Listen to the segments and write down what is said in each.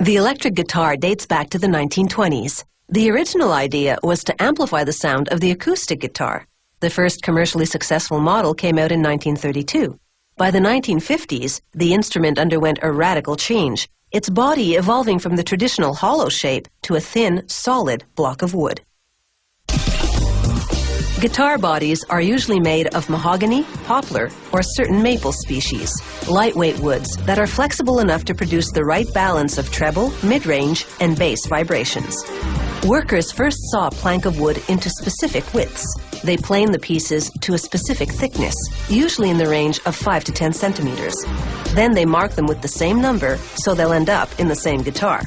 The electric guitar dates back to the 1920s. The original idea was to amplify the sound of the acoustic guitar. The first commercially successful model came out in 1932. By the 1950s, the instrument underwent a radical change, its body evolving from the traditional hollow shape to a thin, solid block of wood. Guitar bodies are usually made of mahogany, poplar, or certain maple species, lightweight woods that are flexible enough to produce the right balance of treble, mid-range, and bass vibrations. Workers first saw a plank of wood into specific widths. They planed the pieces to a specific thickness, usually in the range of 5 to 10 centimeters. Then they mark them with the same number so they'll end up in the same guitar.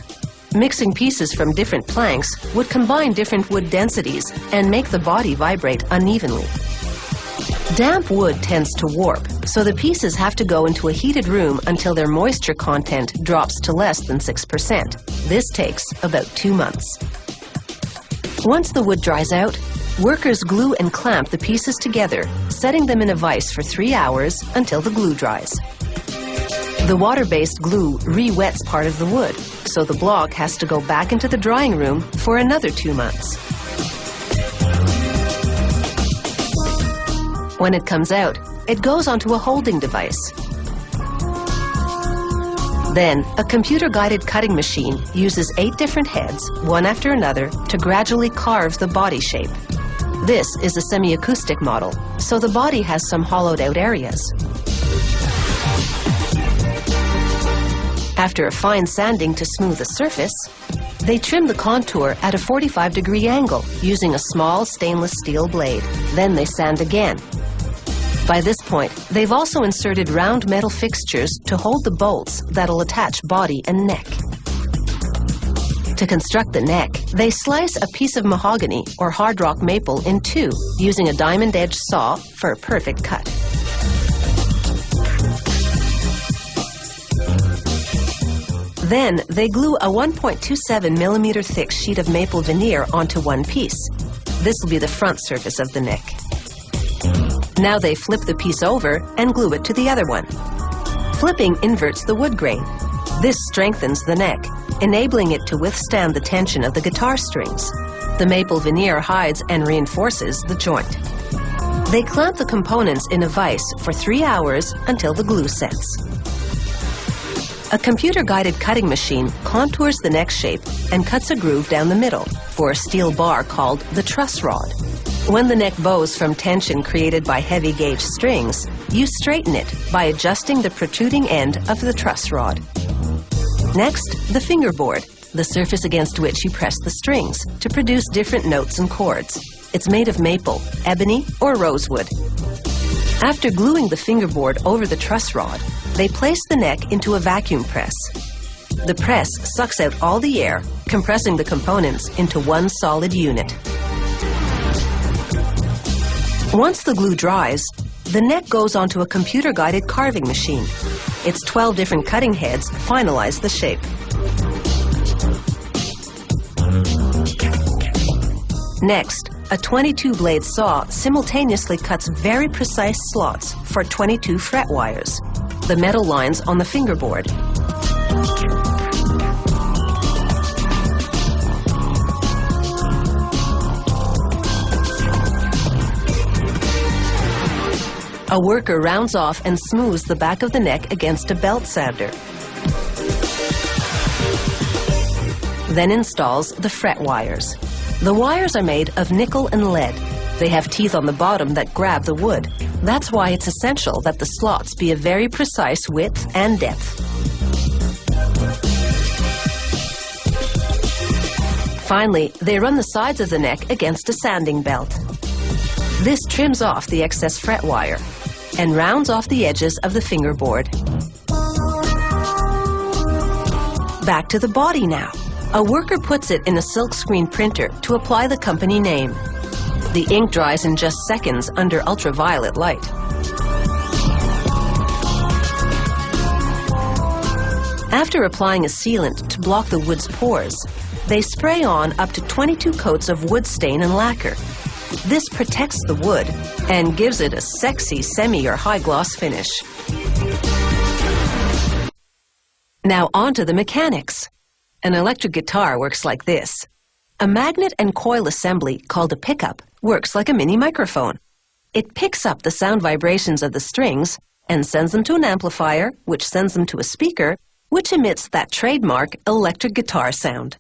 Mixing pieces from different planks would combine different wood densities and make the body vibrate unevenly. Damp wood tends to warp, so the pieces have to go into a heated room until their moisture content drops to less than 6%. This takes about 2 months. Once the wood dries out, workers glue and clamp the pieces together, setting them in a vise for 3 hours until the glue dries. The water-based glue re-wets part of the wood, so the block has to go back into the drying room for another 2 months. When it comes out, it goes onto a holding device. Then, a computer-guided cutting machine uses 8 different heads, one after another, to gradually carve the body shape. This is a semi-acoustic model, so the body has some hollowed-out areas. After a fine sanding to smooth the surface, they trim the contour at a 45-degree angle using a small stainless steel blade. Then they sand again. By this point, they've also inserted round metal fixtures to hold the bolts that'll attach body and neck. To construct the neck, they slice a piece of mahogany or hard rock maple in two using a diamond-edged saw for a perfect cut. Then, they glue a 1.27 millimeter thick sheet of maple veneer onto one piece. This will be the front surface of the neck. Now they flip the piece over and glue it to the other one. Flipping inverts the wood grain. This strengthens the neck, enabling it to withstand the tension of the guitar strings. The maple veneer hides and reinforces the joint. They clamp the components in a vise for 3 hours until the glue sets. A computer-guided cutting machine contours the neck shape and cuts a groove down the middle for a steel bar called the truss rod. When the neck bows from tension created by heavy gauge strings, you straighten it by adjusting the protruding end of the truss rod. Next, the fingerboard, the surface against which you press the strings to produce different notes and chords. It's made of maple, ebony, or rosewood. After gluing the fingerboard over the truss rod, they place the neck into a vacuum press. The press sucks out all the air, compressing the components into one solid unit. Once the glue dries, the neck goes onto a computer-guided carving machine. Its 12 different cutting heads finalize the shape. Next, a 22-blade saw simultaneously cuts very precise slots for 22 fret wires, the metal lines on the fingerboard. A worker rounds off and smooths the back of the neck against a belt sander. Then installs the fret wires. The wires are made of nickel and lead. They have teeth on the bottom that grab the wood. That's why it's essential that the slots be a very precise width and depth. Finally, they run the sides of the neck against a sanding belt. This trims off the excess fret wire and rounds off the edges of the fingerboard. Back to the body now. A worker puts it in a silkscreen printer to apply the company name. The ink dries in just seconds under ultraviolet light. After applying a sealant to block the wood's pores, they spray on up to 22 coats of wood stain and lacquer. This protects the wood and gives it a sexy semi or high gloss finish. Now on to the mechanics. An electric guitar works like this. A magnet and coil assembly called a pickup works like a mini microphone. It picks up the sound vibrations of the strings and sends them to an amplifier, which sends them to a speaker, which emits that trademark electric guitar sound.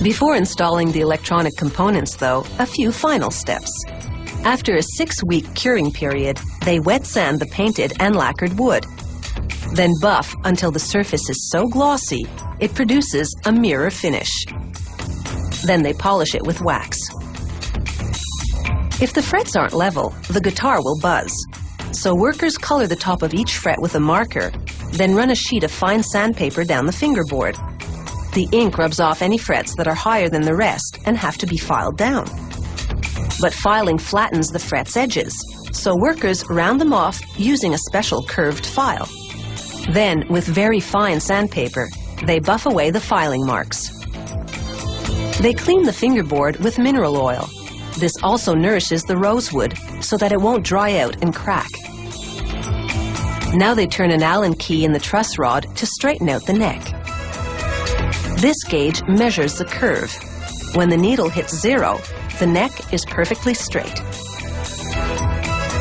Before installing the electronic components, though, a few final steps. After a 6-week curing period, they wet sand the painted and lacquered wood. Then buff until the surface is so glossy, it produces a mirror finish. Then they polish it with wax. If the frets aren't level, the guitar will buzz. So workers color the top of each fret with a marker, then run a sheet of fine sandpaper down the fingerboard. The ink rubs off any frets that are higher than the rest and have to be filed down. But filing flattens the frets' edges, so workers round them off using a special curved file. Then, with very fine sandpaper, they buff away the filing marks. They clean the fingerboard with mineral oil. This also nourishes the rosewood so that it won't dry out and crack. Now they turn an Allen key in the truss rod to straighten out the neck. This gauge measures the curve. When the needle hits 0, the neck is perfectly straight.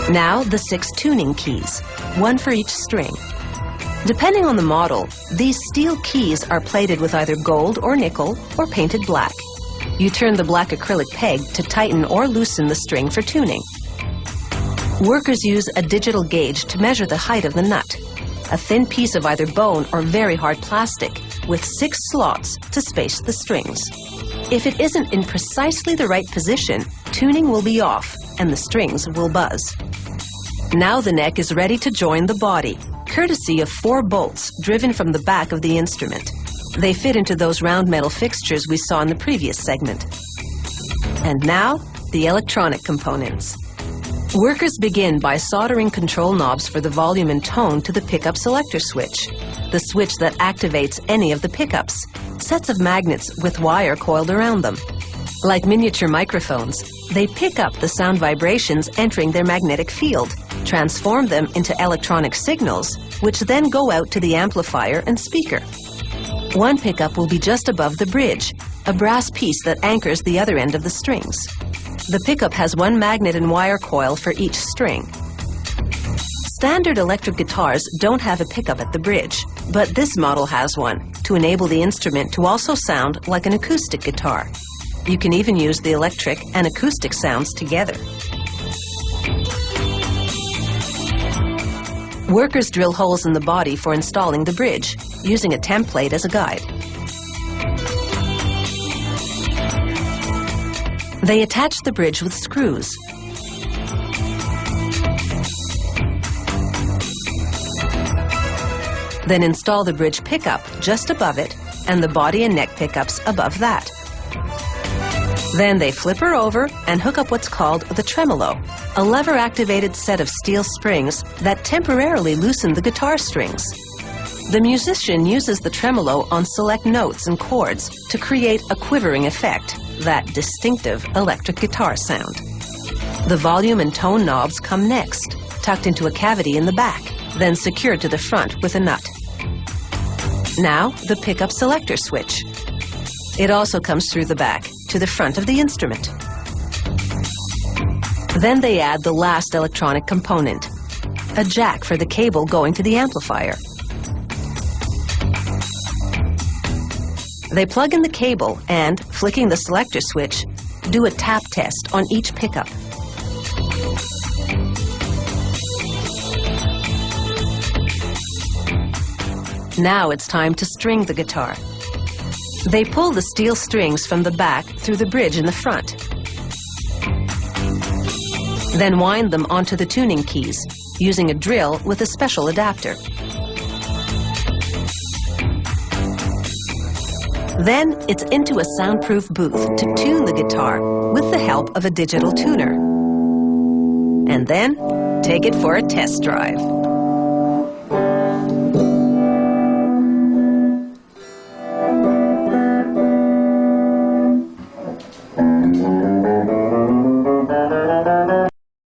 Now the 6 tuning keys, 1 for each string. Depending on the model, these steel keys are plated with either gold or nickel or painted black. You turn the black acrylic peg to tighten or loosen the string for tuning. Workers use a digital gauge to measure the height of the nut, a thin piece of either bone or very hard plastic with 6 slots to space the strings. If it isn't in precisely the right position, tuning will be off and the strings will buzz. Now the neck is ready to join the body, courtesy of 4 bolts driven from the back of the instrument. They fit into those round metal fixtures we saw in the previous segment. And now, the electronic components. Workers begin by soldering control knobs for the volume and tone to the pickup selector switch, the switch that activates any of the pickups, sets of magnets with wire coiled around them. Like miniature microphones, they pick up the sound vibrations entering their magnetic field, transform them into electronic signals, which then go out to the amplifier and speaker. One pickup will be just above the bridge, a brass piece that anchors the other end of the strings. The pickup has 1 magnet and wire coil for each string. Standard electric guitars don't have a pickup at the bridge, but this model has one to enable the instrument to also sound like an acoustic guitar. You can even use the electric and acoustic sounds together. Workers drill holes in the body for installing the bridge, using a template as a guide. They attach the bridge with screws. Then install the bridge pickup just above it and the body and neck pickups above that. Then they flip her over and hook up what's called the tremolo, a lever-activated set of steel springs that temporarily loosen the guitar strings. The musician uses the tremolo on select notes and chords to create a quivering effect, that distinctive electric guitar sound. The volume and tone knobs come next, tucked into a cavity in the back, then secured to the front with a nut. Now, the pickup selector switch. It also comes through the back, to the front of the instrument. Then they add the last electronic component, a jack for the cable going to the amplifier. They plug in the cable and, flicking the selector switch, do a tap test on each pickup. Now it's time to string the guitar. They pull the steel strings from the back through the bridge in the front. Then wind them onto the tuning keys, using a drill with a special adapter. Then it's into a soundproof booth to tune the guitar with the help of a digital tuner. And then take it for a test drive.